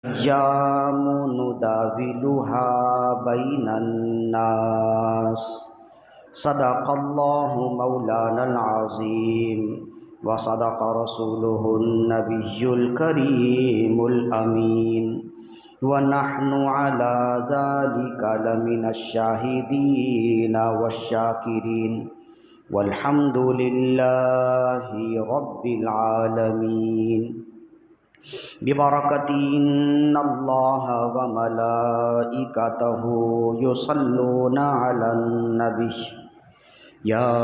أيام نداولها بين الناس. صدق الله مولانا العظيم وصدق رسوله النبي الكريم الأمين ونحن على ذلك لمن الشاهدين والشاكرين والحمد لله رب العالمين. ببركة إن الله وملائكته يصلون على النبي يا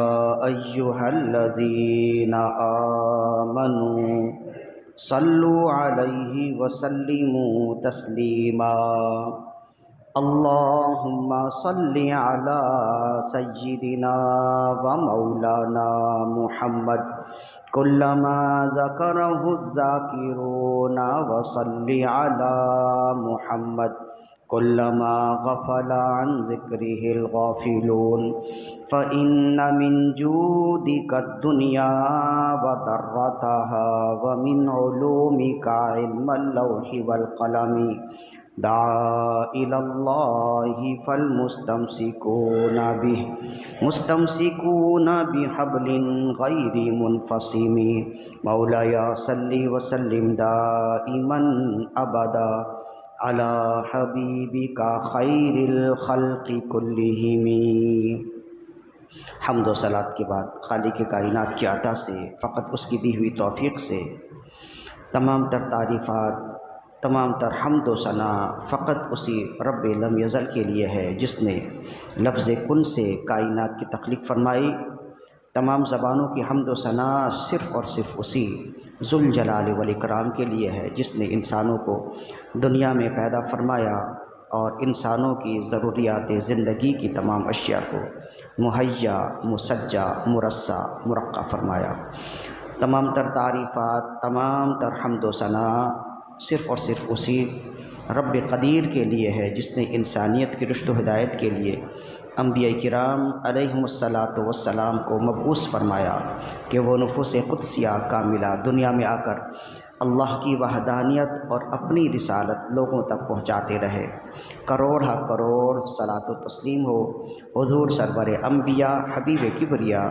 أيها الذين آمنوا صلوا عليه وسلموا تسليما. اللهم صل على سيدنا ومولانا محمد كلما ذكره الذاكرون وصل على محمد كلما غفل عن ذكره الغافلون. فإن من جودك الدنيا وضرتها ومن علومك علم اللوح والقلم. دعا إلى الله فالمستمسكون به مستمسكون بحبل غير منفصم. مولاي صل وسلم دائما أبدا على حبيبك خير الخلق كلهم. حمد و صلات کے بعد خالق کائنات کی عطا سے، فقط اس کی دی ہوئی توفیق سے تمام تر تعریفات، تمام تر حمد و ثنا فقط اسی رب لم یزل کے لیے ہے جس نے لفظ کن سے کائنات کی تخلیق فرمائی. تمام زبانوں کی حمد و ثنا صرف اور صرف اسی ذوالجلال والاکرام کے لیے ہے جس نے انسانوں کو دنیا میں پیدا فرمایا اور انسانوں کی ضروریات زندگی کی تمام اشیاء کو مہیا، مسجع، مرصع، مرقع فرمایا. تمام تر تعریفات، تمام تر حمد و ثنا صرف اور صرف اسی رب قدیر کے لیے ہے جس نے انسانیت کی رشد و ہدایت کے لیے انبیاء کرام علیہم الصلاۃ والسلام کو مبعوث فرمایا کہ وہ نفوس قدسیہ کاملہ دنیا میں آ کر اللہ کی وحدانیت اور اپنی رسالت لوگوں تک پہنچاتے رہے. کروڑ ہا کروڑ صلاۃ و تسلیم ہو حضور سرور انبیاء حبیب کبریا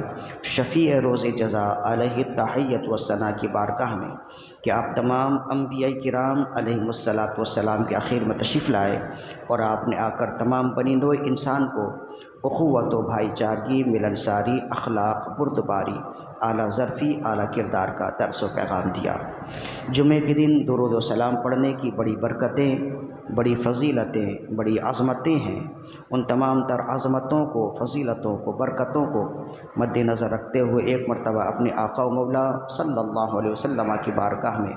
شفیع روز جزا علیہ التحیت والثنا کی بارگاہ میں کہ آپ تمام انبیاء کرام علیہم الصلاۃ والسلام کے آخر میں تشریف لائے اور آپ نے آ کر تمام بنی نوع انسان کو اخوت و بھائی چارگی، ملنساری، اخلاق، بردباری، اعلیٰ ظرفی، اعلیٰ کردار کا درس و پیغام دیا. جمعے کے دن درود و سلام پڑھنے کی بڑی برکتیں، بڑی فضیلتیں، بڑی عظمتیں ہیں. ان تمام تر عظمتوں کو، فضیلتوں کو، برکتوں کو مد نظر رکھتے ہوئے ایک مرتبہ اپنے آقا و مولا صلی اللہ علیہ وسلم کی بارگاہ میں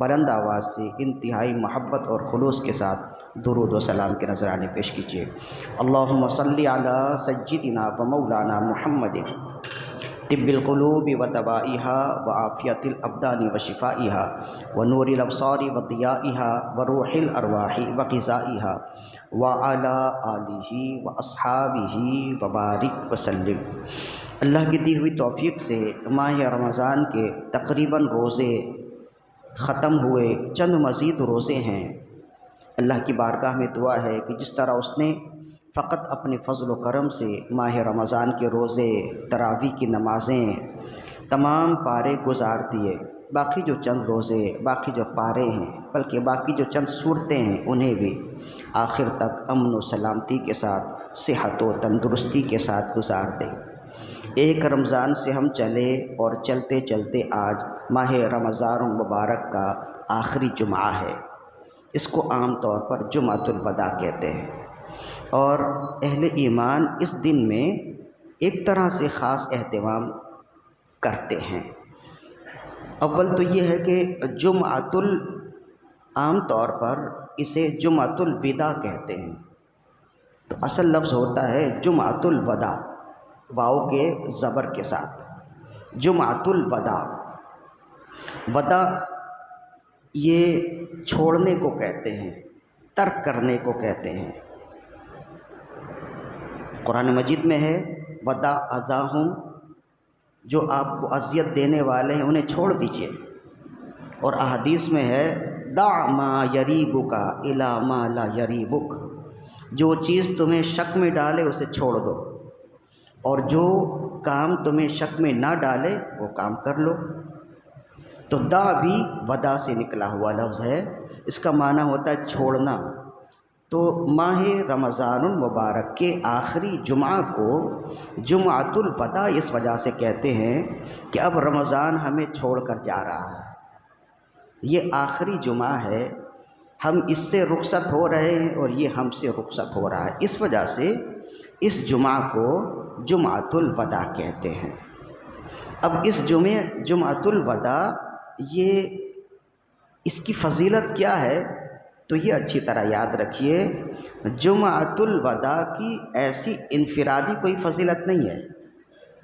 بلند آواز سے انتہائی محبت اور خلوص کے ساتھ درود و سلام کے نذرانے پیش کیجیے. اللہم صلی علی سیدنا و مولانا محمد طب القلوب و دوائها و عافیت الابدان و شفائها و نور الابصار و ضیائها و روح الارواح و غذائها و علی آلہ و اصحابہ و بارک وسلم. اللہ کی دی ہوئی توفیق سے ماہ رمضان کے تقریباً روزے ختم ہوئے، چند مزید روزے ہیں. اللہ کی بارگاہ میں دعا ہے کہ جس طرح اس نے فقط اپنے فضل و کرم سے ماہ رمضان کے روزے، تراویح کی نمازیں، تمام پارے گزار دیے، باقی جو چند روزے، باقی جو پارے ہیں، بلکہ باقی جو چند صورتیں ہیں انہیں بھی آخر تک امن و سلامتی کے ساتھ، صحت و تندرستی کے ساتھ گزار دے. ایک رمضان سے ہم چلے اور چلتے چلتے آج ماہ رمضان المبارک کا آخری جمعہ ہے. اس کو عام طور پر جمعۃ الوداع کہتے ہیں، اور اہل ایمان اس دن میں ایک طرح سے خاص اہتمام کرتے ہیں. اول تو یہ ہے کہ عام طور پر اسے جمعۃ الوداع کہتے ہیں. تو اصل لفظ ہوتا ہے جمعۃ الوداع، واو کے زبر کے ساتھ. جمعۃ الوداع، وداع یہ چھوڑنے کو کہتے ہیں، ترک کرنے کو کہتے ہیں. قرآن مجید میں ہے ودع اذاہم، جو آپ کو اذیت دینے والے ہیں انہیں چھوڑ دیجئے. اور احادیث میں ہے دع ما یریبک الی ما لا یریبک، جو چیز تمہیں شک میں ڈالے اسے چھوڑ دو، اور جو کام تمہیں شک میں نہ ڈالے وہ کام کر لو۔ تو دا بھی ودا سے نکلا ہوا لفظ ہے، اس کا معنی ہوتا ہے چھوڑنا۔ تو ماہ رمضان المبارک کے آخری جمعہ کو جمعۃ الوداع اس وجہ سے کہتے ہیں کہ اب رمضان ہمیں چھوڑ کر جا رہا ہے، یہ آخری جمعہ ہے، ہم اس سے رخصت ہو رہے ہیں اور یہ ہم سے رخصت ہو رہا ہے، اس وجہ سے اس جمعہ کو جمعۃ الوداع کہتے ہیں۔ اب اس جمعۃ الوداع یہ اس کی فضیلت کیا ہے تو یہ اچھی طرح یاد رکھیے، جمعۃ الوداع کی ایسی انفرادی کوئی فضیلت نہیں ہے،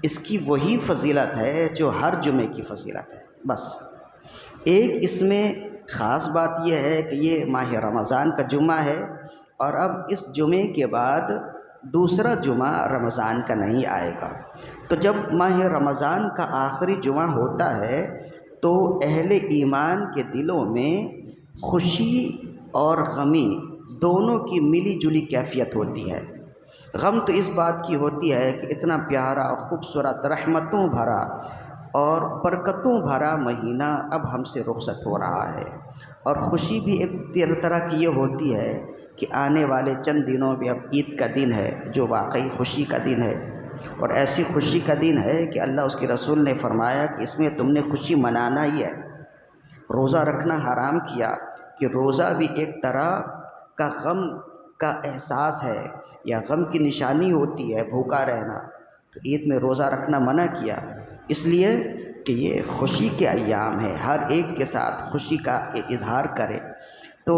اس کی وہی فضیلت ہے جو ہر جمعے کی فضیلت ہے۔ بس ایک اس میں خاص بات یہ ہے کہ یہ ماہ رمضان کا جمعہ ہے، اور اب اس جمعے کے بعد دوسرا جمعہ رمضان کا نہیں آئے گا۔ تو جب ماہ رمضان کا آخری جمعہ ہوتا ہے تو اہل ایمان کے دلوں میں خوشی اور غمی دونوں کی ملی جلی کیفیت ہوتی ہے۔ غم تو اس بات کی ہوتی ہے کہ اتنا پیارا، خوبصورت، رحمتوں بھرا اور برکتوں بھرا مہینہ اب ہم سے رخصت ہو رہا ہے، اور خوشی بھی ایک طرح کی یہ ہوتی ہے کہ آنے والے چند دنوں میں اب عید کا دن ہے جو واقعی خوشی کا دن ہے، اور ایسی خوشی کا دن ہے کہ اللہ اس کے رسول نے فرمایا کہ اس میں تم نے خوشی منانا ہی ہے۔ روزہ رکھنا حرام کیا کہ روزہ بھی ایک طرح کا غم کا احساس ہے یا غم کی نشانی ہوتی ہے بھوکا رہنا، تو عید میں روزہ رکھنا منع کیا، اس لیے کہ یہ خوشی کے ایام ہیں، ہر ایک کے ساتھ خوشی کا اظہار کرے۔ تو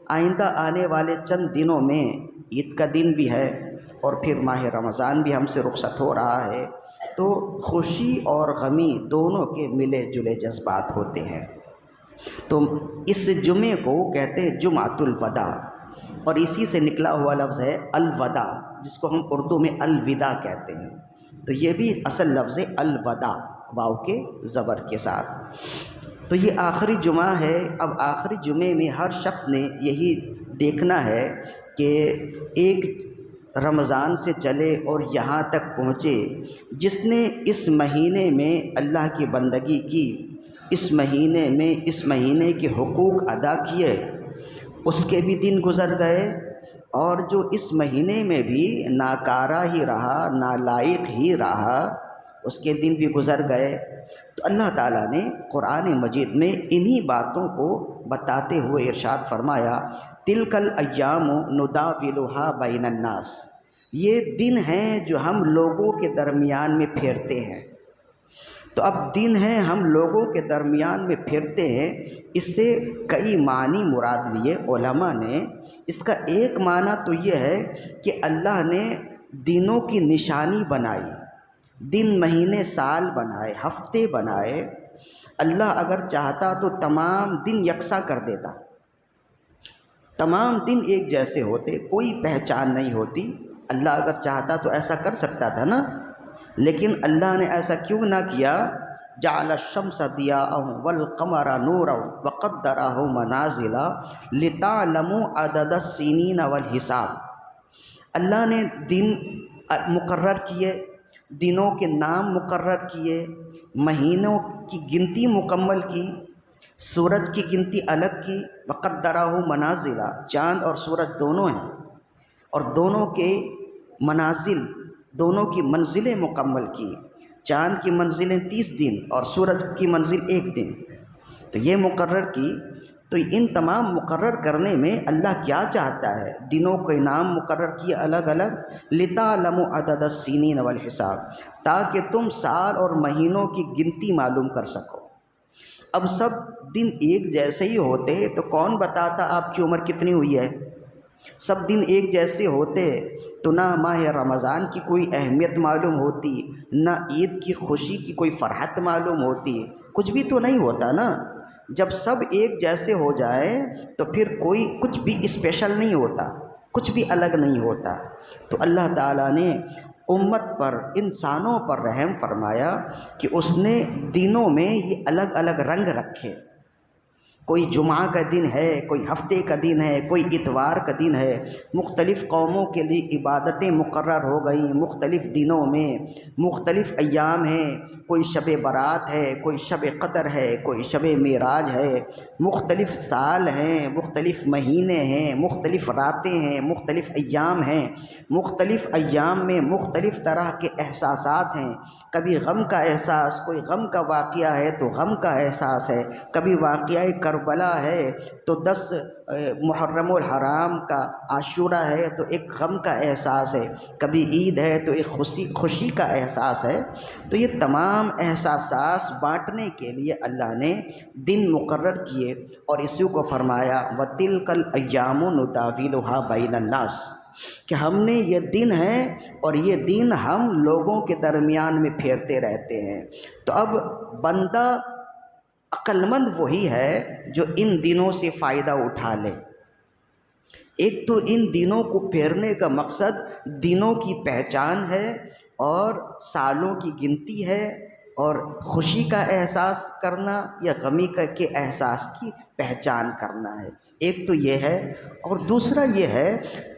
آئندہ آنے والے چند دنوں میں عید کا دن بھی ہے اور پھر ماہ رمضان بھی ہم سے رخصت ہو رہا ہے، تو خوشی اور غمی دونوں کے ملے جلے جذبات ہوتے ہیں۔ تو اس جمعے کو کہتے ہیں جمعۃ الوداع، اور اسی سے نکلا ہوا لفظ ہے الوداع، جس کو ہم اردو میں الوداع کہتے ہیں۔ تو یہ بھی اصل لفظ ہے الوداع، واو کے زبر کے ساتھ۔ تو یہ آخری جمعہ ہے، اب آخری جمعے میں ہر شخص نے یہی دیکھنا ہے کہ ایک رمضان سے چلے اور یہاں تک پہنچے، جس نے اس مہینے میں اللہ کی بندگی کی، اس مہینے میں اس مہینے کے حقوق ادا کیے، اس کے بھی دن گزر گئے، اور جو اس مہینے میں بھی ناکارہ ہی رہا، نالائق ہی رہا، اس کے دن بھی گزر گئے۔ تو اللہ تعالیٰ نے قرآن مجید میں انہی باتوں کو بتاتے ہوئے ارشاد فرمایا، تلک الایام نداولھا بین الناس، یہ دن ہیں جو ہم لوگوں کے درمیان میں پھیرتے ہیں۔ تو اب دن ہیں ہم لوگوں کے درمیان میں پھرتے ہیں، اس سے کئی معنی مراد لیے علماء نے۔ اس کا ایک معنی تو یہ ہے کہ اللہ نے دنوں کی نشانی بنائی، دن مہینے سال بنائے، ہفتے بنائے۔ اللہ اگر چاہتا تو تمام دن یکساں کر دیتا، تمام دن ایک جیسے ہوتے، کوئی پہچان نہیں ہوتی۔ اللہ اگر چاہتا تو ایسا کر سکتا تھا نا، لیکن اللہ نے ایسا کیوں نہ کیا؟ جعل الشمس ضیاء والقمر نورا وقدرہ منازل لتعلموا عدد السنین والحساب۔ اللہ نے دن مقرر کیے، دنوں کے نام مقرر کیے، مہینوں کی گنتی مکمل کی، سورج کی گنتی الگ کی، وقدرہ منازل، چاند اور سورج دونوں ہیں، اور دونوں کے منازل، دونوں کی منزلیں مکمل کی، چاند کی منزلیں 30 دن اور سورج کی منزل 1 دن، تو یہ مقرر کی۔ تو ان تمام مقرر کرنے میں اللہ کیا چاہتا ہے؟ دنوں کے نام مقرر کیے الگ الگ، لتعلموا عدد السنین والحساب، تاکہ تم سال اور مہینوں کی گنتی معلوم کر سکو۔ اب سب دن ایک جیسے ہی ہوتے تو کون بتاتا آپ کی عمر کتنی ہوئی ہے؟ سب دن ایک جیسے ہوتے تو نہ ماہ رمضان کی کوئی اہمیت معلوم ہوتی، نہ عید کی خوشی کی کوئی فرحت معلوم ہوتی، کچھ بھی تو نہیں ہوتا نا۔ جب سب ایک جیسے ہو جائیں تو پھر کوئی کچھ بھی اسپیشل نہیں ہوتا، کچھ بھی الگ نہیں ہوتا۔ تو اللہ تعالیٰ نے امت پر، انسانوں پر رحم فرمایا کہ اس نے دنوں میں یہ الگ الگ رنگ رکھے، کوئی جمعہ کا دن ہے، کوئی ہفتے کا دن ہے، کوئی اتوار کا دن ہے، مختلف قوموں کے لیے عبادتیں مقرر ہو گئیں مختلف دنوں میں، مختلف ایام ہیں، کوئی شب برات ہے، کوئی شب قدر ہے، کوئی شب معراج ہے، مختلف سال ہیں، مختلف مہینے ہیں، مختلف راتیں ہیں، مختلف ایام ہیں، مختلف ایام میں مختلف طرح کے احساسات ہیں، کبھی غم کا احساس، کوئی غم کا واقعہ ہے تو غم کا احساس ہے، کبھی واقعہ کربلا ہے تو 10 محرم الحرام کا عاشورہ ہے تو ایک غم کا احساس ہے، کبھی عید ہے تو ایک خوشی کا احساس ہے۔ تو یہ تمام احساسات بانٹنے کے لیے اللہ نے دن مقرر کیے اور اسی کو فرمایا وَتِلْكَ الْأَيَّامُ نُدَاوِلُهَا بَيْنَ النَّاسِ کہ ہم نے یہ دن ہے اور یہ دن ہم لوگوں کے درمیان میں پھیرتے رہتے ہیں۔ تو اب بندہ عقل مند وہی ہے جو ان دنوں سے فائدہ اٹھا لے۔ ایک تو ان دنوں کو پھیرنے کا مقصد دنوں کی پہچان ہے اور سالوں کی گنتی ہے اور خوشی کا احساس کرنا یا غمی کے احساس کی پہچان کرنا ہے، ایک تو یہ ہے۔ اور دوسرا یہ ہے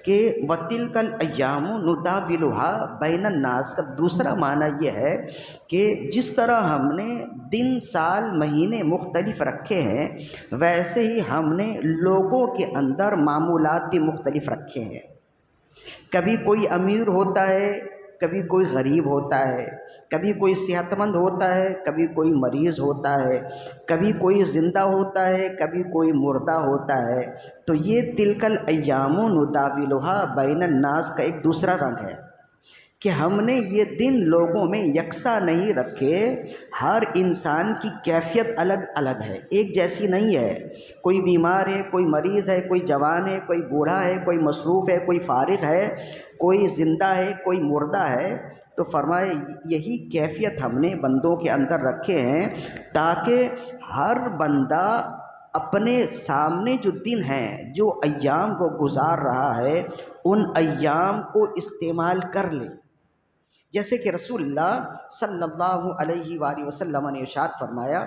کہ وَتِلْكَ الْأَيَّامُ نُدَاوِلُهَا بَيْنَ النَّاسِ کا دوسرا معنی یہ ہے کہ جس طرح ہم نے دن سال مہینے مختلف رکھے ہیں ویسے ہی ہم نے لوگوں کے اندر معمولات بھی مختلف رکھے ہیں۔ کبھی کوئی امیر ہوتا ہے، کبھی کوئی غریب ہوتا ہے، کبھی کوئی صحت مند ہوتا ہے، کبھی کوئی مریض ہوتا ہے، کبھی کوئی زندہ ہوتا ہے، کبھی کوئی مردہ ہوتا ہے۔ تو یہ تلک الایام نداولها بین الناس کا ایک دوسرا رنگ ہے کہ ہم نے یہ دن لوگوں میں یکساں نہیں رکھے، ہر انسان کی کیفیت الگ الگ ہے، ایک جیسی نہیں ہے۔ کوئی بیمار ہے، کوئی مریض ہے، کوئی جوان ہے، کوئی بوڑھا ہے، کوئی مصروف ہے، کوئی فارغ ہے، کوئی زندہ ہے، کوئی مردہ ہے۔ تو فرمائے یہی کیفیت ہم نے بندوں کے اندر رکھے ہیں تاکہ ہر بندہ اپنے سامنے جو دن ہیں، جو ایام کو گزار رہا ہے، ان ایام کو استعمال کر لے۔ جیسے کہ رسول اللہ صلی اللہ علیہ وآلہ وسلم نے ارشاد فرمایا،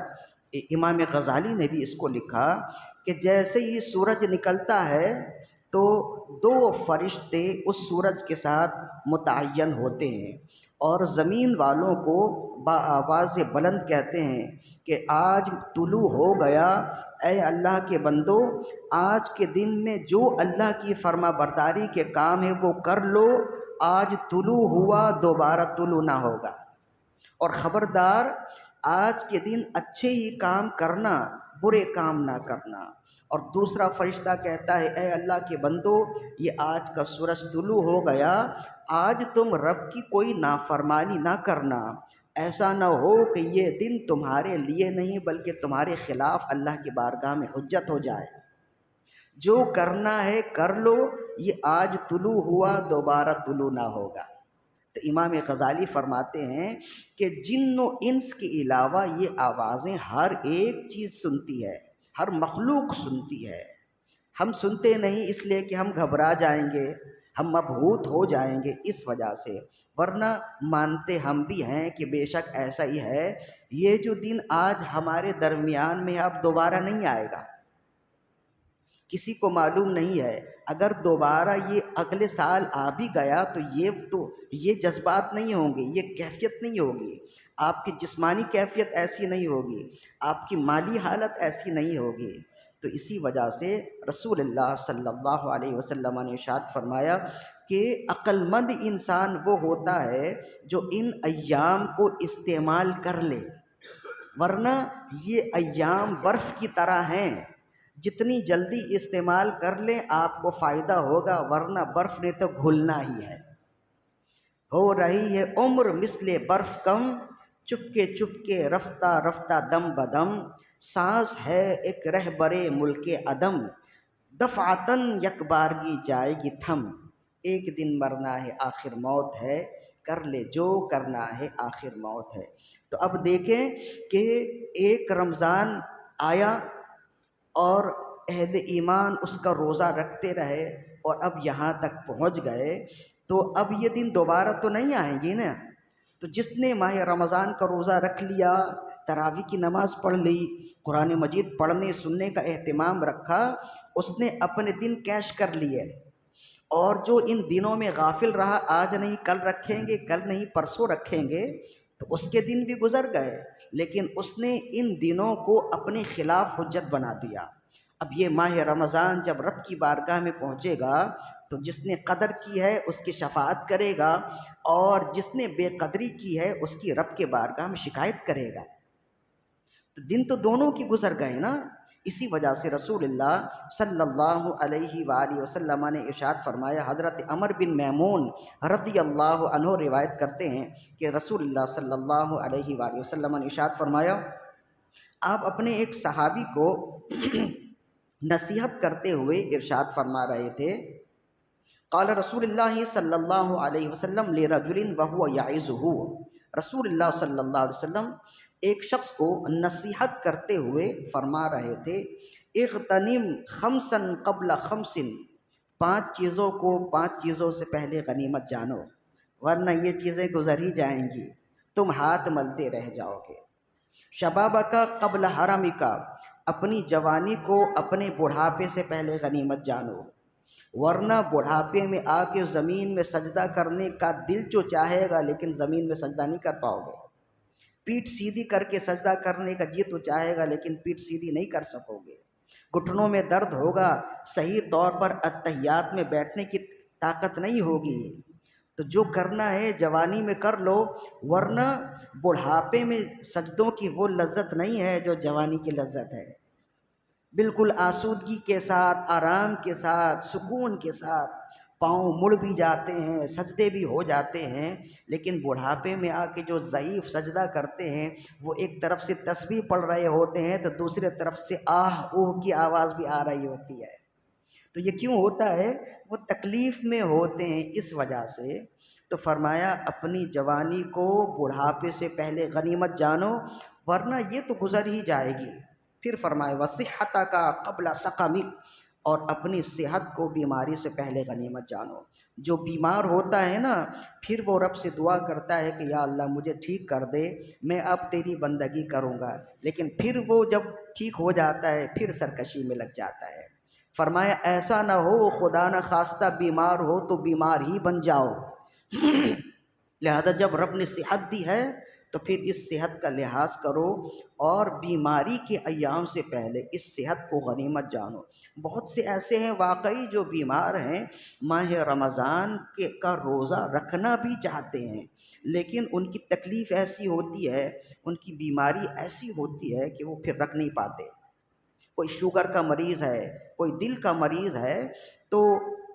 امام غزالی نے بھی اس کو لکھا کہ جیسے ہی سورج نکلتا ہے تو 2 فرشتے اس سورج کے ساتھ متعین ہوتے ہیں اور زمین والوں کو بآواز بلند کہتے ہیں کہ آج طلوع ہو گیا، اے اللہ کے بندو آج کے دن میں جو اللہ کی فرما برداری کے کام ہے وہ کر لو، آج طلوع ہوا دوبارہ طلوع نہ ہوگا، اور خبردار آج کے دن اچھے ہی کام کرنا، برے کام نہ کرنا۔ اور دوسرا فرشتہ کہتا ہے اے اللہ کے بندو یہ آج کا سورج طلوع ہو گیا، آج تم رب کی کوئی نافرمانی نہ کرنا، ایسا نہ ہو کہ یہ دن تمہارے لیے نہیں بلکہ تمہارے خلاف اللہ کی بارگاہ میں حجت ہو جائے۔ جو کرنا ہے کر لو، یہ آج طلوع ہوا دوبارہ طلوع نہ ہوگا۔ تو امام غزالی فرماتے ہیں کہ جن و انس کے علاوہ یہ آوازیں ہر ایک چیز سنتی ہے، ہر مخلوق سنتی ہے۔ ہم سنتے نہیں اس لیے کہ ہم گھبرا جائیں گے، ہم مبہوت ہو جائیں گے اس وجہ سے، ورنہ مانتے ہم بھی ہیں کہ بے شک ایسا ہی ہے، یہ جو دن آج ہمارے درمیان میں اب دوبارہ نہیں آئے گا۔ کسی کو معلوم نہیں ہے، اگر دوبارہ یہ اگلے سال آ بھی گیا تو یہ جذبات نہیں ہوں گے، یہ کیفیت نہیں ہوگی، آپ کی جسمانی کیفیت ایسی نہیں ہوگی، آپ کی مالی حالت ایسی نہیں ہوگی۔ تو اسی وجہ سے رسول اللہ صلی اللہ علیہ وسلم نے ارشاد فرمایا کہ عقل مند انسان وہ ہوتا ہے جو ان ایام کو استعمال کر لے، ورنہ یہ ایام برف کی طرح ہیں، جتنی جلدی استعمال کر لیں آپ کو فائدہ ہوگا، ورنہ برف نے تو گھلنا ہی ہے۔ ہو رہی ہے عمر مثل برف کم، چپکے رفتہ رفتہ دم بدم، سانس ہے ایک رہبرے ملک عدم، دفعتاً یک بارگی جائے گی تھم، ایک دن مرنا ہے آخر موت ہے، کر لے جو کرنا ہے آخر موت ہے۔ تو اب دیکھیں کہ ایک رمضان آیا اور اہل ایمان اس کا روزہ رکھتے رہے اور اب یہاں تک پہنچ گئے، تو اب یہ دن دوبارہ تو نہیں آئیں گے نا۔ تو جس نے ماہ رمضان کا روزہ رکھ لیا، تراویح کی نماز پڑھ لی، قرآن مجید پڑھنے سننے کا اہتمام رکھا، اس نے اپنے دن کیش کر لیے۔ اور جو ان دنوں میں غافل رہا، آج نہیں کل رکھیں گے، کل نہیں پرسوں رکھیں گے، تو اس کے دن بھی گزر گئے، لیکن اس نے ان دنوں کو اپنے خلاف حجت بنا دیا۔ اب یہ ماہ رمضان جب رب کی بارگاہ میں پہنچے گا تو جس نے قدر کی ہے اس کی شفاعت کرے گا، اور جس نے بے قدری کی ہے اس کی رب کے بارگاہ میں شکایت کرے گا۔ تو دن تو دونوں کی گزر گئے نا۔ اسی وجہ سے رسول اللہ صلی اللہ علیہ وآلہ وسلم نے ارشاد فرمایا، حضرت عمر بن میمون رضی اللہ عنہ روایت کرتے ہیں کہ رسول اللہ صلی اللہ علیہ وآلہ وسلم نے ارشاد فرمایا، آپ اپنے ایک صحابی کو نصیحت کرتے ہوئے ارشاد فرما رہے تھے، قال رسول اللہ صلی اللہ علیہ وسلم لرجل وهو یعظہ، رسول اللہ صلی اللہ علیہ وسلم ایک شخص کو نصیحت کرتے ہوئے فرما رہے تھے، اغتنم خمسا قبل خمس، 5 چیزوں کو 5 چیزوں سے پہلے غنیمت جانو، ورنہ یہ چیزیں گزر ہی جائیں گی، تم ہاتھ ملتے رہ جاؤ گے۔ شبابک قبل حرمک، اپنی جوانی کو اپنے بڑھاپے سے پہلے غنیمت جانو، ورنہ بڑھاپے میں آ کے زمین میں سجدہ کرنے کا دل جو چاہے گا لیکن زمین میں سجدہ نہیں کر پاؤ گے، پیٹھ سیدھی کر کے سجدہ کرنے کا جی تو چاہے گا لیکن پیٹھ سیدھی نہیں کر سکو گے، گھٹنوں میں درد ہوگا، صحیح طور پر اتحیات میں بیٹھنے کی طاقت نہیں ہوگی۔ تو جو کرنا ہے جوانی میں کر لو، ورنہ بڑھاپے میں سجدوں کی وہ لذت نہیں ہے جو جوانی کی لذت ہے۔ بالکل آسودگی کے ساتھ، آرام کے ساتھ، سکون کے ساتھ پاؤں مڑ بھی جاتے ہیں، سجدے بھی ہو جاتے ہیں، لیکن بڑھاپے میں آ کے جو ضعیف سجدہ کرتے ہیں وہ ایک طرف سے تسبیح پڑھ رہے ہوتے ہیں تو دوسرے طرف سے آہ اوہ کی آواز بھی آ رہی ہوتی ہے۔ تو یہ کیوں ہوتا ہے؟ وہ تکلیف میں ہوتے ہیں، اس وجہ سے۔ تو فرمایا اپنی جوانی کو بڑھاپے سے پہلے غنیمت جانو، ورنہ یہ تو گزر ہی جائے گی۔ پھر فرمایا وصحتک قبل سقمک، اور اپنی صحت کو بیماری سے پہلے غنیمت جانو۔ جو بیمار ہوتا ہے نا، پھر وہ رب سے دعا کرتا ہے کہ یا اللہ مجھے ٹھیک کر دے، میں اب تیری بندگی کروں گا، لیکن پھر وہ جب ٹھیک ہو جاتا ہے پھر سرکشی میں لگ جاتا ہے۔ فرمایا ایسا نہ ہو خدا نہ خواستہ بیمار ہو تو بیمار ہی بن جاؤ۔ لہذا جب رب نے صحت دی ہے تو پھر اس صحت کا لحاظ کرو، اور بیماری کے ایام سے پہلے اس صحت کو غنیمت جانو۔ بہت سے ایسے ہیں واقعی جو بیمار ہیں، ماہ رمضان کا روزہ رکھنا بھی چاہتے ہیں، لیکن ان کی تکلیف ایسی ہوتی ہے، ان کی بیماری ایسی ہوتی ہے کہ وہ پھر رکھ نہیں پاتے۔ کوئی شوگر کا مریض ہے، کوئی دل کا مریض ہے، تو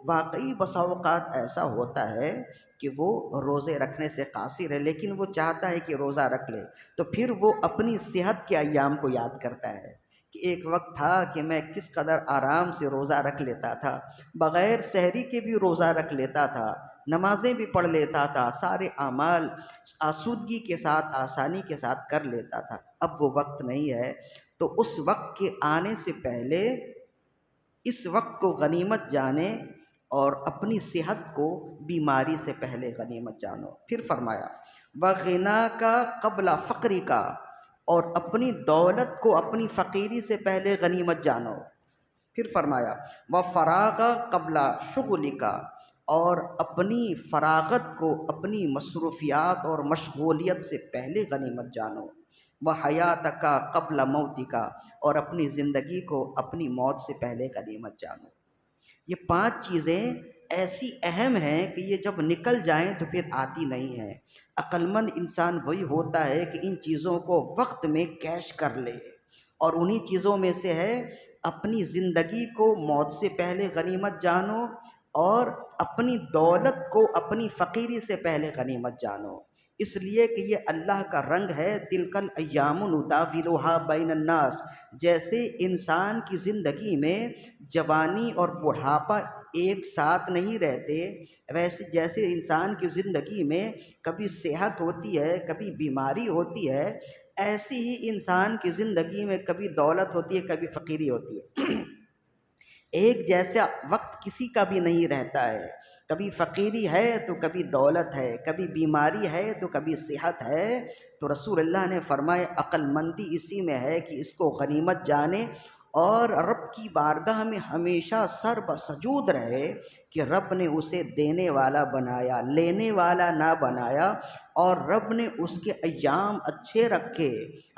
واقعی بسا اوقات ایسا ہوتا ہے کہ وہ روزے رکھنے سے قاصر ہے، لیکن وہ چاہتا ہے کہ روزہ رکھ لے، تو پھر وہ اپنی صحت کے ایام کو یاد کرتا ہے کہ ایک وقت تھا کہ میں کس قدر آرام سے روزہ رکھ لیتا تھا، بغیر سحری کے بھی روزہ رکھ لیتا تھا، نمازیں بھی پڑھ لیتا تھا، سارے اعمال آسودگی کے ساتھ آسانی کے ساتھ کر لیتا تھا، اب وہ وقت نہیں ہے۔ تو اس وقت کے آنے سے پہلے اس وقت کو غنیمت جانے، اور اپنی صحت کو بیماری سے پہلے غنیمت جانو۔ پھر فرمایا وَغِنَاكَ قَبْلَ فَقْرِكَ، اور اپنی دولت کو اپنی فقیری سے پہلے غنیمت جانو۔ پھر فرمایا وَفَرَاغَ قَبْلَ شُغْلِكَ، اور اپنی فراغت کو اپنی مصروفیات اور مشغولیت سے پہلے غنیمت جانو۔ وَحَيَاتَكَ قَبْلَ مَوْتِكَ، اور اپنی زندگی کو اپنی موت سے پہلے غنیمت جانو۔ یہ 5 چیزیں ایسی اہم ہیں کہ یہ جب نکل جائیں تو پھر آتی نہیں ہیں۔ عقل مند انسان وہی ہوتا ہے کہ ان چیزوں کو وقت میں کیش کر لے، اور انہی چیزوں میں سے ہے اپنی زندگی کو موت سے پہلے غنیمت جانو، اور اپنی دولت کو اپنی فقیری سے پہلے غنیمت جانو۔ اس لیے کہ یہ اللہ کا رنگ ہے، تلک الایام نداولها بین الناس، جیسے انسان کی زندگی میں جوانی اور بڑھاپا ایک ساتھ نہیں رہتے، ویسے جیسے انسان کی زندگی میں کبھی صحت ہوتی ہے کبھی بیماری ہوتی ہے، ایسی ہی انسان کی زندگی میں کبھی دولت ہوتی ہے کبھی فقیری ہوتی ہے۔ ایک جیسا وقت کسی کا بھی نہیں رہتا ہے، کبھی فقیری ہے تو کبھی دولت ہے، کبھی بیماری ہے تو کبھی صحت ہے۔ تو رسول اللہ نے فرمایا عقل مندی اسی میں ہے کہ اس کو غنیمت جانے اور رب کی بارگاہ میں ہمیشہ سر بسجود رہے کہ رب نے اسے دینے والا بنایا، لینے والا نہ بنایا، اور رب نے اس کے ایام اچھے رکھے،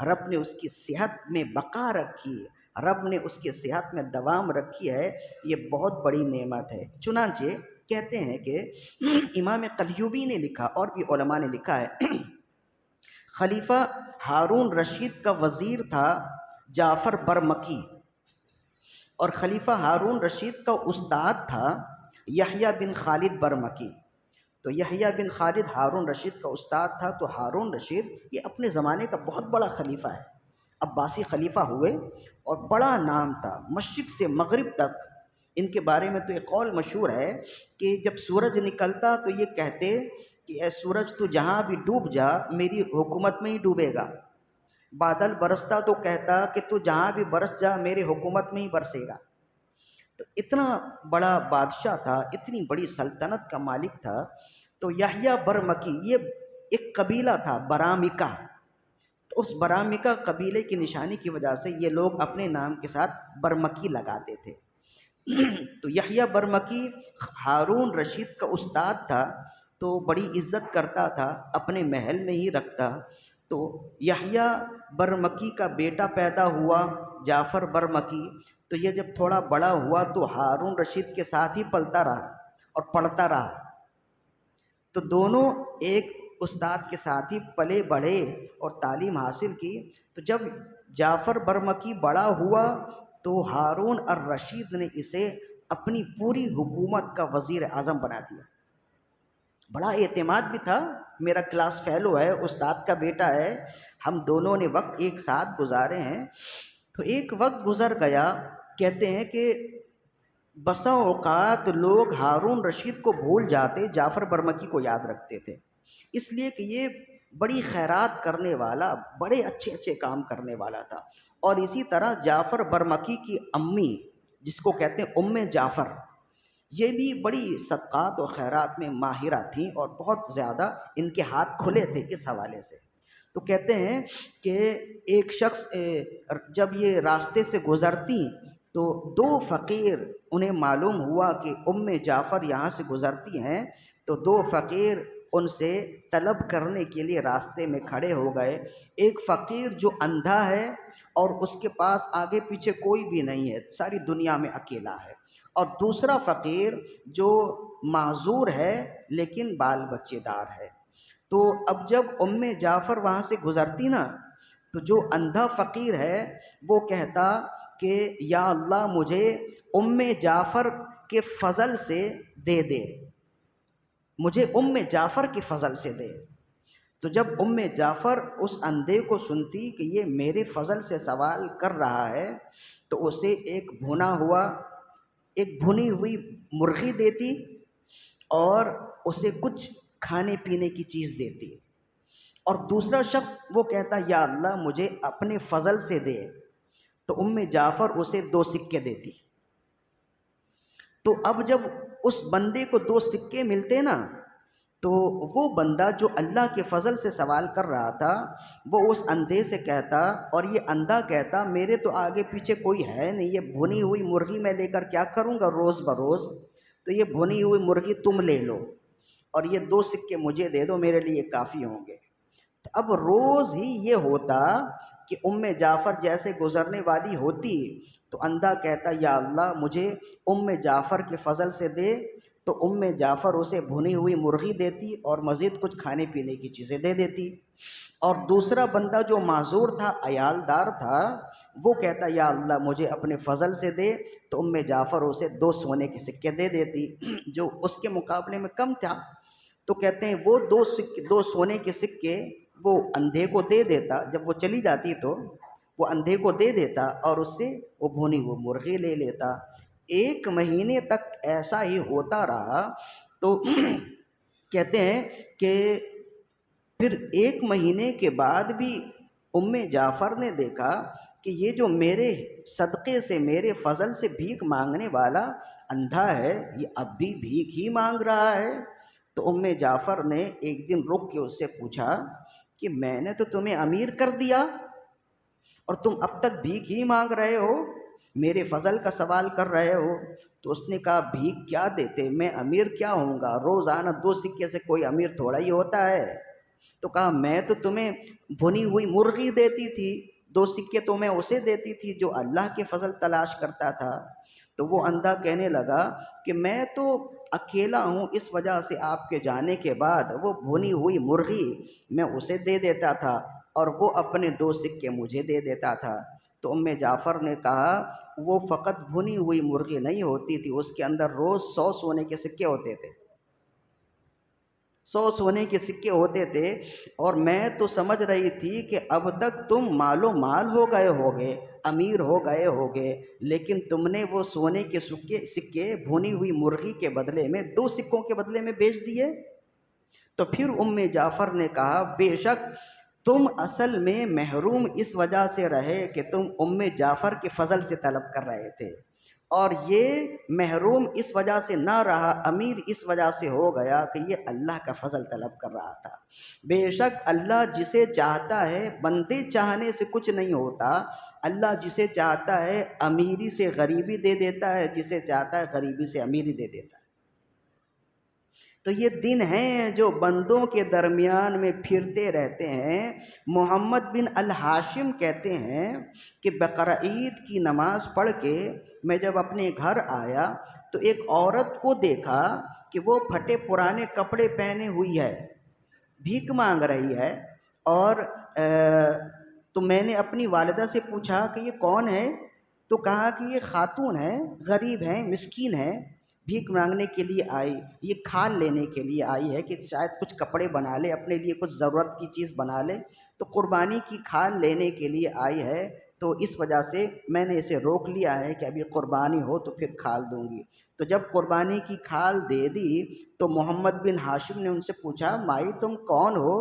رب نے اس کی صحت میں بقا رکھی، رب نے اس کی صحت میں دوام رکھی ہے۔ یہ بہت بڑی نعمت ہے۔ چنانچہ کہتے ہیں کہ امام قلیوبی نے لکھا اور بھی علماء نے لکھا ہے، خلیفہ ہارون رشید کا وزیر تھا جعفر برمکی، اور خلیفہ ہارون رشید کا استاد تھا یحییٰ بن خالد برمکی۔ تو یحییٰ بن خالد ہارون رشید کا استاد تھا، تو ہارون رشید یہ اپنے زمانے کا بہت بڑا خلیفہ ہے، عباسی خلیفہ ہوئے، اور بڑا نام تھا مشرق سے مغرب تک۔ ان کے بارے میں تو ایک قول مشہور ہے کہ جب سورج نکلتا تو یہ کہتے کہ اے سورج تو جہاں بھی ڈوب جا میری حکومت میں ہی ڈوبے گا، بادل برستا تو کہتا کہ تو جہاں بھی برس جا میرے حکومت میں ہی برسے گا۔ تو اتنا بڑا بادشاہ تھا، اتنی بڑی سلطنت کا مالک تھا۔ تو یحییٰ برمکی یہ ایک قبیلہ تھا برامکہ، تو اس برامکہ قبیلے کی نشانی کی وجہ سے یہ لوگ اپنے نام کے ساتھ برمکی لگاتے تھے۔ تو یحییٰ برمکی ہارون رشید کا استاد تھا، تو بڑی عزت کرتا تھا، اپنے محل میں ہی رکھتا۔ تو یحییٰ برمکی کا بیٹا پیدا ہوا جعفر برمکی، تو یہ جب تھوڑا بڑا ہوا تو ہارون رشید کے ساتھ ہی پلتا رہا اور پڑھتا رہا۔ تو دونوں ایک استاد کے ساتھ ہی پلے بڑھے اور تعلیم حاصل کی۔ تو جب جعفر برمکی بڑا ہوا تو ہارون الرشید نے اسے اپنی پوری حکومت کا وزیر اعظم بنا دیا۔ بڑا اعتماد بھی تھا، میرا کلاس فیلو ہے، استاد کا بیٹا ہے، ہم دونوں نے وقت ایک ساتھ گزارے ہیں۔ تو ایک وقت گزر گیا، کہتے ہیں کہ بسا اوقات لوگ ہارون رشید کو بھول جاتے، جعفر برمکی کو یاد رکھتے تھے، اس لیے کہ یہ بڑی خیرات کرنے والا، بڑے اچھے اچھے کام کرنے والا تھا۔ اور اسی طرح جعفر برمکی کی امی، جس کو کہتے ہیں ام جعفر، یہ بھی بڑی صدقات و خیرات میں ماہرہ تھیں اور بہت زیادہ ان کے ہاتھ کھلے تھے اس حوالے سے۔ تو کہتے ہیں کہ ایک شخص جب یہ راستے سے گزرتی تو دو فقیر، انہیں معلوم ہوا کہ ام جعفر یہاں سے گزرتی ہیں، تو دو فقیر ان سے طلب کرنے کے لیے راستے میں کھڑے ہو گئے۔ ایک فقیر جو اندھا ہے اور اس کے پاس آگے پیچھے کوئی بھی نہیں ہے، ساری دنیا میں اکیلا ہے، اور دوسرا فقیر جو معذور ہے لیکن بال بچے دار ہے۔ تو اب جب ام جعفر وہاں سے گزرتی نا، تو جو اندھا فقیر ہے وہ کہتا کہ یا اللہ مجھے ام جعفر کے فضل سے دے دے، مجھے ام جعفر کے فضل سے دے۔ تو جب ام جعفر اس اندھے کو سنتی کہ یہ میرے فضل سے سوال کر رہا ہے، تو اسے ایک بھنی ہوئی مرغی دیتی اور اسے کچھ کھانے پینے کی چیز دیتی، اور دوسرا شخص وہ کہتا یا اللہ مجھے اپنے فضل سے دے، تو ام جعفر اسے 2 سکے دیتی۔ تو اب جب اس بندے کو 2 سکے ملتے نا، تو وہ بندہ جو اللہ کے فضل سے سوال کر رہا تھا وہ اس اندھے سے کہتا، اور یہ اندھا کہتا میرے تو آگے پیچھے کوئی ہے نہیں، یہ بھنی ہوئی مرغی میں لے کر کیا کروں گا روز بروز، تو یہ بھنی ہوئی مرغی تم لے لو اور یہ 2 سکے مجھے دے دو، میرے لیے کافی ہوں گے۔ تو اب روز ہی یہ ہوتا کہ ام جعفر جیسے گزرنے والی ہوتی تو اندھا کہتا یا اللہ مجھے ام جعفر کے فضل سے دے، تو ام جعفر اسے بھنی ہوئی مرغی دیتی اور مزید کچھ کھانے پینے کی چیزیں دے دیتی۔ اور دوسرا بندہ جو معذور تھا، عیال دار تھا، وہ کہتا یا اللہ مجھے اپنے فضل سے دے، تو ام جعفر اسے 2 سونے کے سکے دے دیتی جو اس کے مقابلے میں کم تھا۔ تو کہتے ہیں وہ 2 سونے کے سکے وہ اندھے کو دے دیتا، جب وہ چلی جاتی تو وہ اندھے کو دے دیتا اور اس سے وہ بھونی وہ مرغی لے لیتا۔ 1 مہینے تک ایسا ہی ہوتا رہا۔ تو کہتے ہیں کہ پھر 1 مہینے کے بعد بھی ام جعفر نے دیکھا کہ یہ جو میرے صدقے سے میرے فضل سے بھیک مانگنے والا اندھا ہے یہ اب بھی بھیک ہی مانگ رہا ہے۔ تو جعفر نے ایک دن رک کے اس سے پوچھا کہ میں نے تو تمہیں امیر کر دیا اور تم اب تک بھیک ہی مانگ رہے ہو، میرے فضل کا سوال کر رہے ہو؟ تو اس نے کہا بھیک کیا دیتے، میں امیر کیا ہوں گا، روزانہ 2 سکے سے کوئی امیر تھوڑا ہی ہوتا ہے۔ تو کہا میں تو تمہیں بھنی ہوئی مرغی دیتی تھی، 2 سکے تو میں اسے دیتی تھی جو اللہ کے فضل تلاش کرتا تھا۔ تو وہ اندھا کہنے لگا کہ میں تو اکیلا ہوں، اس وجہ سے آپ کے جانے کے بعد وہ بھنی ہوئی مرغی میں اسے دے دیتا تھا اور وہ اپنے 2 سکے مجھے دے دیتا تھا۔ تو جعفر نے کہا وہ فقط بھنی ہوئی مرغی نہیں ہوتی تھی، اس کے اندر روز 100 سونے کے سکے ہوتے تھے، 100 سونے کے سکے ہوتے تھے، اور میں تو سمجھ رہی تھی کہ اب تک تم مال و مال ہو گئے ہوگے، امیر ہو گئے ہوگے، لیکن تم نے وہ سونے کے سکے بھنی ہوئی مرغی کے بدلے میں 2 سکوں کے بدلے میں بیچ دیے۔ تو پھر جعفر نے کہا بے شک تم اصل میں محروم اس وجہ سے رہے کہ تم جعفر کے فضل سے طلب کر رہے تھے، اور یہ محروم اس وجہ سے نہ رہا، امیر اس وجہ سے ہو گیا کہ یہ اللہ کا فضل طلب کر رہا تھا۔ بے شک اللہ جسے چاہتا ہے، بندے چاہنے سے کچھ نہیں ہوتا، اللہ جسے چاہتا ہے امیری سے غریبی دے دیتا ہے، جسے چاہتا ہے غریبی سے امیری دے دیتا ہے۔ تو یہ دن ہیں جو بندوں کے درمیان میں پھرتے رہتے ہیں۔ محمد بن الہاشم کہتے ہیں کہ بقرہ عید کی نماز پڑھ کے میں جب اپنے گھر آیا تو ایک عورت کو دیکھا کہ وہ پھٹے پرانے کپڑے پہنے ہوئی ہے، بھیک مانگ رہی ہے، اور تو میں نے اپنی والدہ سے پوچھا کہ یہ کون ہے؟ تو کہا کہ یہ خاتون ہے، غریب ہیں، مسکین ہے، بھیک مانگنے کے لیے آئی، یہ کھال لینے کے لیے آئی ہے کہ شاید کچھ کپڑے بنا لے، اپنے لیے کچھ ضرورت کی چیز بنا لے، تو قربانی کی کھال لینے کے لیے آئی ہے، تو اس وجہ سے میں نے اسے روک لیا ہے کہ ابھی قربانی ہو تو پھر کھال دوں گی۔ تو جب قربانی کی کھال دے دی تو محمد بن ہاشم نے ان سے پوچھا مائی تم کون ہو؟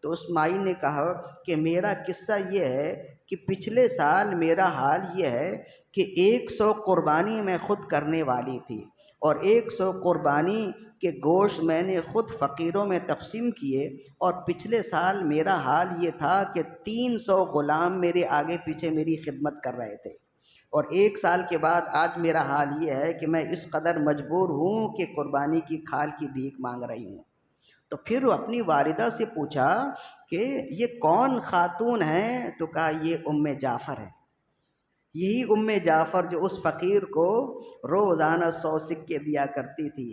تو اس مائی نے کہا کہ میرا قصہ یہ ہے کہ پچھلے سال میرا حال یہ ہے کہ 100 قربانی میں خود کرنے والی تھی، اور 100 قربانی کے گوشت میں نے خود فقیروں میں تقسیم کیے، اور پچھلے سال میرا حال یہ تھا کہ 300 غلام میرے آگے پیچھے میری خدمت کر رہے تھے، اور 1 سال کے بعد آج میرا حال یہ ہے کہ میں اس قدر مجبور ہوں کہ قربانی کی کھال کی بھیک مانگ رہی ہوں۔ تو پھر وہ اپنی والدہ سے پوچھا کہ یہ کون خاتون ہے؟ تو کہا یہ جعفر ہے، یہی جعفر جو اس فقیر کو روزانہ 100 سکے دیا کرتی تھی۔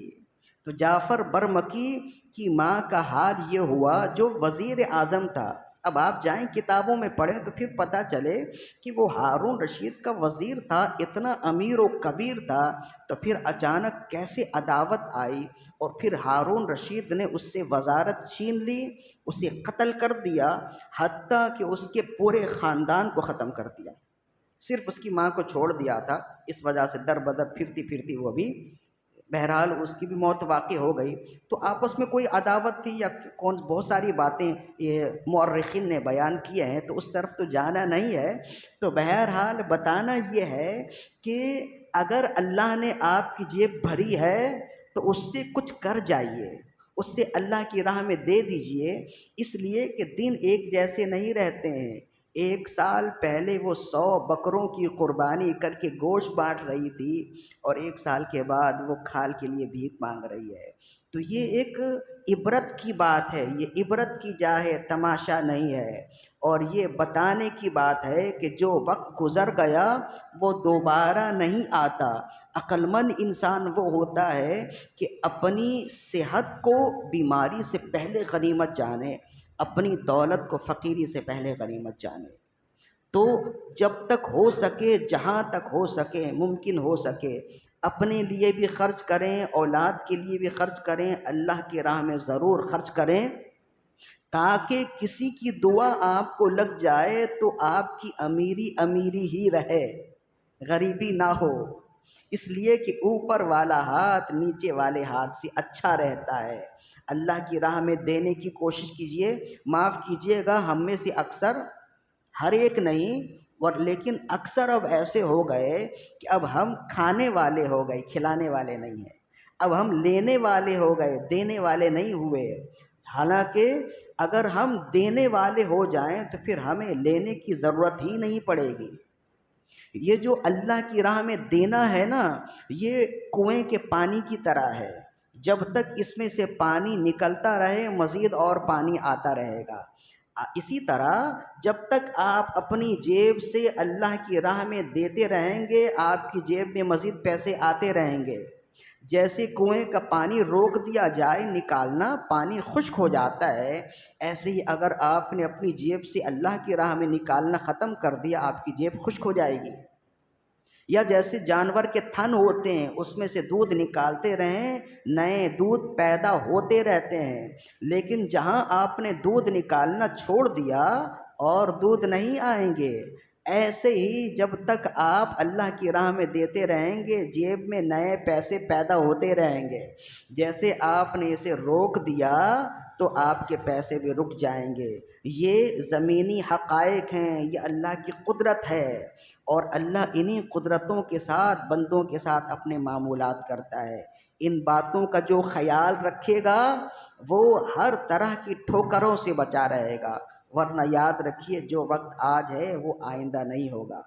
تو جعفر برمکی کی ماں کا حال یہ ہوا جو وزیر اعظم تھا۔ اب آپ جائیں کتابوں میں پڑھیں تو پھر پتہ چلے کہ وہ ہارون رشید کا وزیر تھا، اتنا امیر و کبیر تھا، تو پھر اچانک کیسے عداوت آئی، اور پھر ہارون رشید نے اس سے وزارت چھین لی، اسے قتل کر دیا، حتیٰ کہ اس کے پورے خاندان کو ختم کر دیا، صرف اس کی ماں کو چھوڑ دیا تھا۔ اس وجہ سے در بدر پھرتی پھرتی وہ بھی، بہرحال اس کی بھی موت واقع ہو گئی۔ تو آپس میں کوئی عداوت تھی یا بہت ساری باتیں یہ مورخین نے بیان کیے ہیں، تو اس طرف تو جانا نہیں ہے۔ تو بہرحال بتانا یہ ہے کہ اگر اللہ نے آپ کی جیب بھری ہے تو اس سے کچھ کر جائیے، اس سے اللہ کی راہ میں دے دیجئے، اس لیے کہ دن ایک جیسے نہیں رہتے ہیں۔ 1 سال پہلے وہ 100 بکروں کی قربانی کر کے گوشت بانٹ رہی تھی، اور 1 سال کے بعد وہ کھال کے لیے بھیک مانگ رہی ہے۔ تو یہ ایک عبرت کی بات ہے، یہ عبرت کی جا ہے، تماشا نہیں ہے، اور یہ بتانے کی بات ہے کہ جو وقت گزر گیا وہ دوبارہ نہیں آتا۔ عقل مند انسان وہ ہوتا ہے کہ اپنی صحت کو بیماری سے پہلے غنیمت جانے، اپنی دولت کو فقیری سے پہلے غنیمت جانے۔ تو جب تک ہو سکے، جہاں تک ہو سکے، ممکن ہو سکے، اپنے لیے بھی خرچ کریں، اولاد کے لیے بھی خرچ کریں، اللہ کی راہ میں ضرور خرچ کریں، تاکہ کسی کی دعا آپ کو لگ جائے تو آپ کی امیری امیری ہی رہے، غریبی نہ ہو، اس لیے کہ اوپر والا ہاتھ نیچے والے ہاتھ سے اچھا رہتا ہے۔ اللہ کی راہ میں دینے کی کوشش کیجئے۔ معاف کیجئے گا، ہم میں سے اکثر، ہر ایک نہیں، اور لیکن اکثر اب ایسے ہو گئے کہ اب ہم کھانے والے ہو گئے، کھلانے والے نہیں ہیں، اب ہم لینے والے ہو گئے، دینے والے نہیں ہوئے۔ حالانکہ اگر ہم دینے والے ہو جائیں تو پھر ہمیں لینے کی ضرورت ہی نہیں پڑے گی۔ یہ جو اللہ کی راہ میں دینا ہے نا، یہ کنویں کے پانی کی طرح ہے، جب تک اس میں سے پانی نکلتا رہے مزید اور پانی آتا رہے گا۔ اسی طرح جب تک آپ اپنی جیب سے اللہ کی راہ میں دیتے رہیں گے، آپ کی جیب میں مزید پیسے آتے رہیں گے۔ جیسے کنویں کا پانی روک دیا جائے نکالنا، پانی خشک ہو جاتا ہے، ایسے ہی اگر آپ نے اپنی جیب سے اللہ کی راہ میں نکالنا ختم کر دیا، آپ کی جیب خشک ہو جائے گی۔ یا جیسے جانور کے تھن ہوتے ہیں، اس میں سے دودھ نکالتے رہیں، نئے دودھ پیدا ہوتے رہتے ہیں، لیکن جہاں آپ نے دودھ نکالنا چھوڑ دیا اور دودھ نہیں آئیں گے۔ ایسے ہی جب تک آپ اللہ کی راہ میں دیتے رہیں گے، جیب میں نئے پیسے پیدا ہوتے رہیں گے۔ جیسے آپ نے اسے روک دیا تو آپ کے پیسے بھی رک جائیں گے۔ یہ زمینی حقائق ہیں، یہ اللہ کی قدرت ہے، اور اللہ انہی قدرتوں کے ساتھ بندوں کے ساتھ اپنے معمولات کرتا ہے۔ ان باتوں کا جو خیال رکھے گا وہ ہر طرح کی ٹھوکروں سے بچا رہے گا، ورنہ یاد رکھیے جو وقت آج ہے وہ آئندہ نہیں ہوگا۔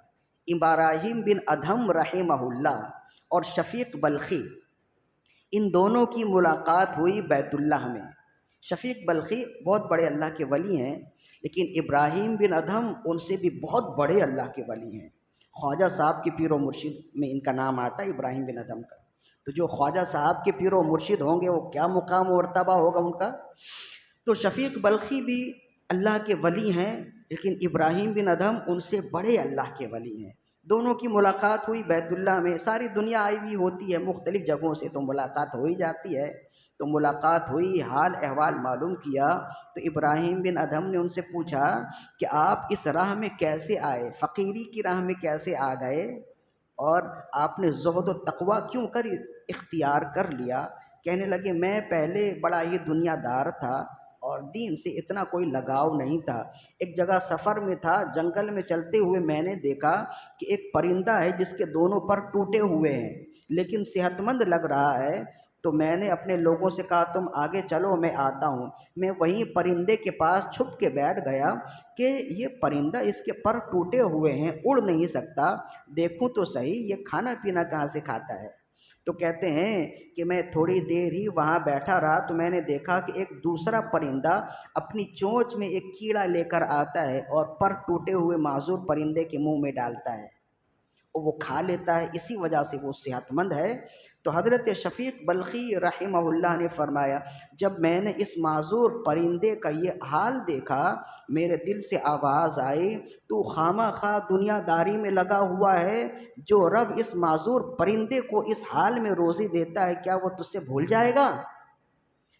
ابراہیم بن ادھم رحمہ اللہ اور شفیق بلخی، ان دونوں کی ملاقات ہوئی بیت اللہ میں۔ شفیق بلخی بہت بڑے اللہ کے ولی ہیں، لیکن ابراہیم بن ادھم ان سے بھی بہت بڑے اللہ کے ولی ہیں۔ خواجہ صاحب کے پیر و مرشد میں ان کا نام آتا ہے ابراہیم بن ادھم کا۔ تو جو خواجہ صاحب کے پیر و مرشد ہوں گے وہ کیا مقام و مرتبہ ہوگا ان کا۔ تو شفیق بلخی بھی اللہ کے ولی ہیں، لیکن ابراہیم بن ادھم ان سے بڑے اللہ کے ولی ہیں۔ دونوں کی ملاقات ہوئی بیت اللہ میں، ساری دنیا آئی ہوئی ہوتی ہے مختلف جگہوں سے، تو ملاقات ہو ہی جاتی ہے۔ تو ملاقات ہوئی، حال احوال معلوم کیا، تو ابراہیم بن ادھم نے ان سے پوچھا کہ آپ اس راہ میں کیسے آئے، فقیری کی راہ میں کیسے آ گئے، اور آپ نے زہد و تقوی کیوں اختیار کر لیا۔ کہنے لگے میں پہلے بڑا ہی دنیا دار تھا اور دین سے اتنا کوئی لگاؤ نہیں تھا۔ ایک جگہ سفر میں تھا، جنگل میں چلتے ہوئے میں نے دیکھا کہ ایک پرندہ ہے جس کے دونوں پر ٹوٹے ہوئے ہیں لیکن صحت مند لگ رہا ہے، تو میں نے اپنے لوگوں سے کہا تم آگے چلو میں آتا ہوں۔ میں وہیں پرندے کے پاس چھپ کے بیٹھ گیا کہ یہ پرندہ اس کے پر ٹوٹے ہوئے ہیں، اڑ نہیں سکتا، دیکھوں تو صحیح یہ کھانا پینا کہاں سے کھاتا ہے۔ تو کہتے ہیں کہ میں تھوڑی دیر ہی وہاں بیٹھا رہا تو میں نے دیکھا کہ ایک دوسرا پرندہ اپنی چونچ میں ایک کیڑا لے کر آتا ہے اور پر ٹوٹے ہوئے معذور پرندے کے منہ میں ڈالتا ہے، اور وہ کھا لیتا ہے، اسی وجہ سے وہ صحت مند ہے۔ تو حضرت شفیق بلخی رحمہ اللہ نے فرمایا جب میں نے اس معذور پرندے کا یہ حال دیکھا، میرے دل سے آواز آئی تو خواہ خواہ دنیا داری میں لگا ہوا ہے، جو رب اس معذور پرندے کو اس حال میں روزی دیتا ہے کیا وہ تجھ سے بھول جائے گا؟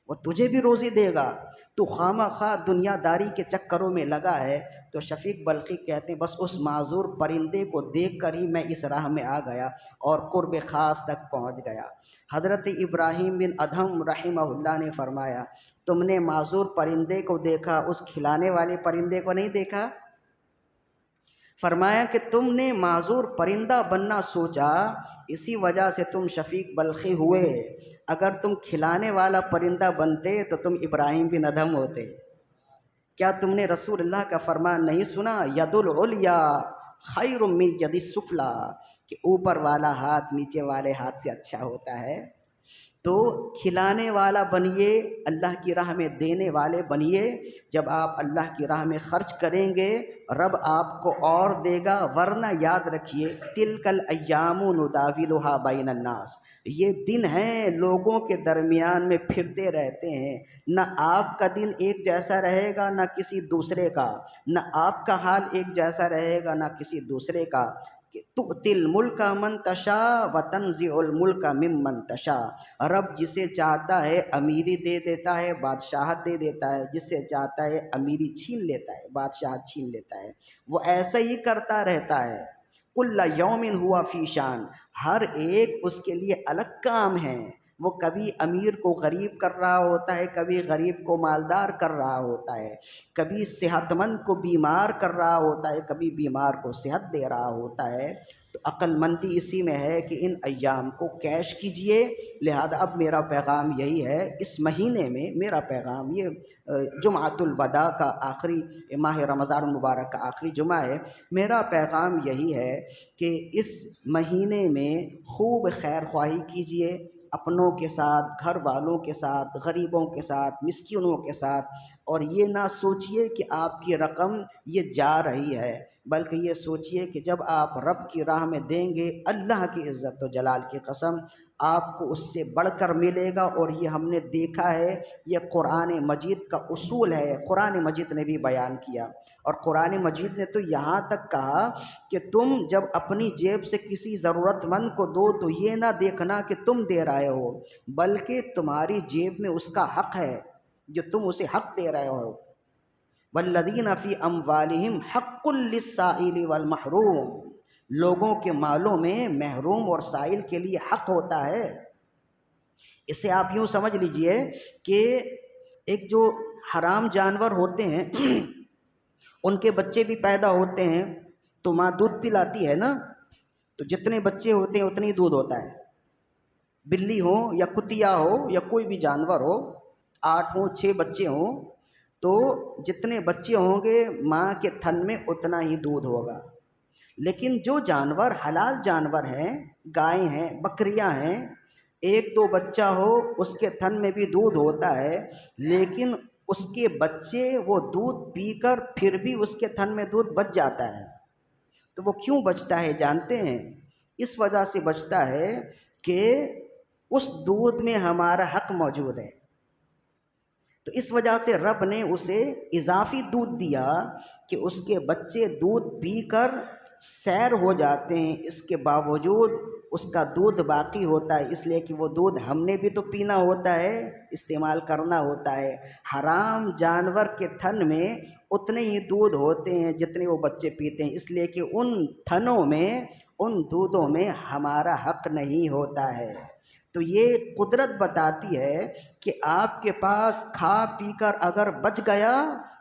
وہ تجھے بھی روزی دے گا، تو خواہ خواہ دنیا داری کے چکروں میں لگا ہے۔ تو شفیق بلخی کہتے ہیں بس اس معذور پرندے کو دیکھ کر ہی میں اس راہ میں آ گیا اور قرب خاص تک پہنچ گیا۔ حضرت ابراہیم بن ادھم رحمہ اللہ نے فرمایا تم نے معذور پرندے کو دیکھا، اس کھلانے والے پرندے کو نہیں دیکھا؟ فرمایا کہ تم نے معذور پرندہ بننا سوچا، اسی وجہ سے تم شفیق بلخی ہوئے، اگر تم کھلانے والا پرندہ بنتے تو تم ابراہیم بن ادھم ہوتے۔ کیا تم نے رسول اللہ کا فرمان نہیں سنا، ید العلیا خیر من ید السفلی، کہ اوپر والا ہاتھ نیچے والے ہاتھ سے اچھا ہوتا ہے۔ تو کھلانے والا بنیے، اللہ کی راہ میں دینے والے بنیے۔ جب آپ اللہ کی راہ میں خرچ کریں گے رب آپ کو اور دے گا، ورنہ یاد رکھیے تلک الایام نداولھا بین الناس، یہ دن ہیں لوگوں کے درمیان میں پھرتے رہتے ہیں، نہ آپ کا دن ایک جیسا رہے گا نہ کسی دوسرے کا، نہ آپ کا حال ایک جیسا رہے گا نہ کسی دوسرے کا۔ کہ تؤتی الملک من تشاء وتنزع الملک ممن تشاء، رب جسے چاہتا ہے امیری دے دیتا ہے، بادشاہت دے دیتا ہے، جسے چاہتا ہے امیری چھین لیتا ہے، بادشاہت چھین لیتا ہے، وہ ایسا ہی کرتا رہتا ہے۔ کل یوم ہوا فی شان، ہر ایک اس کے لیے الگ کام ہے، وہ کبھی امیر کو غریب کر رہا ہوتا ہے، کبھی غریب کو مالدار کر رہا ہوتا ہے، کبھی صحت مند کو بیمار کر رہا ہوتا ہے، کبھی بیمار کو صحت دے رہا ہوتا ہے۔ تو عقل مندی اسی میں ہے کہ ان ایام کو کیش کیجئے۔ لہذا اب میرا پیغام یہی ہے، اس مہینے میں میرا پیغام یہ جمعۃ الوداع کا آخری، ماہ رمضان المبارک کا آخری جمعہ ہے، میرا پیغام یہی ہے کہ اس مہینے میں خوب خیر خواہی کیجئے، اپنوں کے ساتھ، گھر والوں کے ساتھ، غریبوں کے ساتھ، مسکینوں کے ساتھ، اور یہ نہ سوچئے کہ آپ کی رقم یہ جا رہی ہے، بلکہ یہ سوچئے کہ جب آپ رب کی راہ میں دیں گے، اللہ کی عزت و جلال کی قسم آپ کو اس سے بڑھ کر ملے گا۔ اور یہ ہم نے دیکھا ہے، یہ قرآن مجید کا اصول ہے، قرآن مجید نے بھی بیان کیا۔ اور قرآن مجید نے تو یہاں تک کہا کہ تم جب اپنی جیب سے کسی ضرورت مند کو دو تو یہ نہ دیکھنا کہ تم دے رہے ہو، بلکہ تمہاری جیب میں اس کا حق ہے جو تم اسے حق دے رہے ہو۔ والذین فی اموالہم حق للسائل والمحروم، لوگوں کے مالوں میں محروم اور سائل کے لیے حق ہوتا ہے۔ اسے آپ یوں سمجھ لیجئے کہ ایک جو حرام جانور ہوتے ہیں ان کے بچے بھی پیدا ہوتے ہیں تو ماں دودھ پلاتی ہے نا، تو جتنے بچے ہوتے ہیں اتنی دودھ ہوتا ہے۔ بلی ہو یا کتیا ہو یا کوئی بھی جانور ہو، 8 ہوں 6 بچے ہوں، تو جتنے بچے ہوں گے ماں کے تھن میں اتنا ہی دودھ ہوگا۔ لیکن جو جانور حلال جانور ہیں، گائے ہیں، بکریاں ہیں، 1-2 بچہ ہو اس کے تھن میں بھی دودھ ہوتا ہے، لیکن اس کے بچے وہ دودھ پی کر پھر بھی اس کے تھن میں دودھ بچ جاتا ہے۔ تو وہ کیوں بچتا ہے جانتے ہیں؟ اس وجہ سے بچتا ہے کہ اس دودھ میں ہمارا حق موجود ہے۔ تو اس وجہ سے رب نے اسے اضافی دودھ دیا کہ اس کے بچے دودھ پی کر سیر ہو جاتے ہیں، اس کے باوجود اس کا دودھ باقی ہوتا ہے، اس لیے کہ وہ دودھ ہم نے بھی تو پینا ہوتا ہے، استعمال کرنا ہوتا ہے۔ حرام جانور کے تھن میں اتنے ہی دودھ ہوتے ہیں جتنے وہ بچے پیتے ہیں، اس لیے کہ ان تھنوں میں، ان دودھوں میں ہمارا حق نہیں ہوتا ہے۔ تو یہ قدرت بتاتی ہے کہ آپ کے پاس کھا پی کر اگر بچ گیا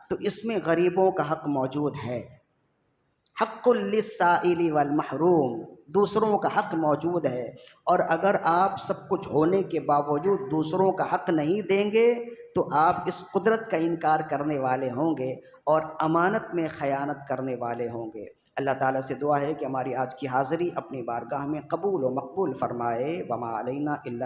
تو اس میں غریبوں کا حق موجود ہے۔ حق للسائل والمحروم، دوسروں کا حق موجود ہے، اور اگر آپ سب کچھ ہونے کے باوجود دوسروں کا حق نہیں دیں گے تو آپ اس قدرت کا انکار کرنے والے ہوں گے اور امانت میں خیانت کرنے والے ہوں گے۔ اللہ تعالیٰ سے دعا ہے کہ ہماری آج کی حاضری اپنی بارگاہ میں قبول و مقبول فرمائے۔ وما علینا الا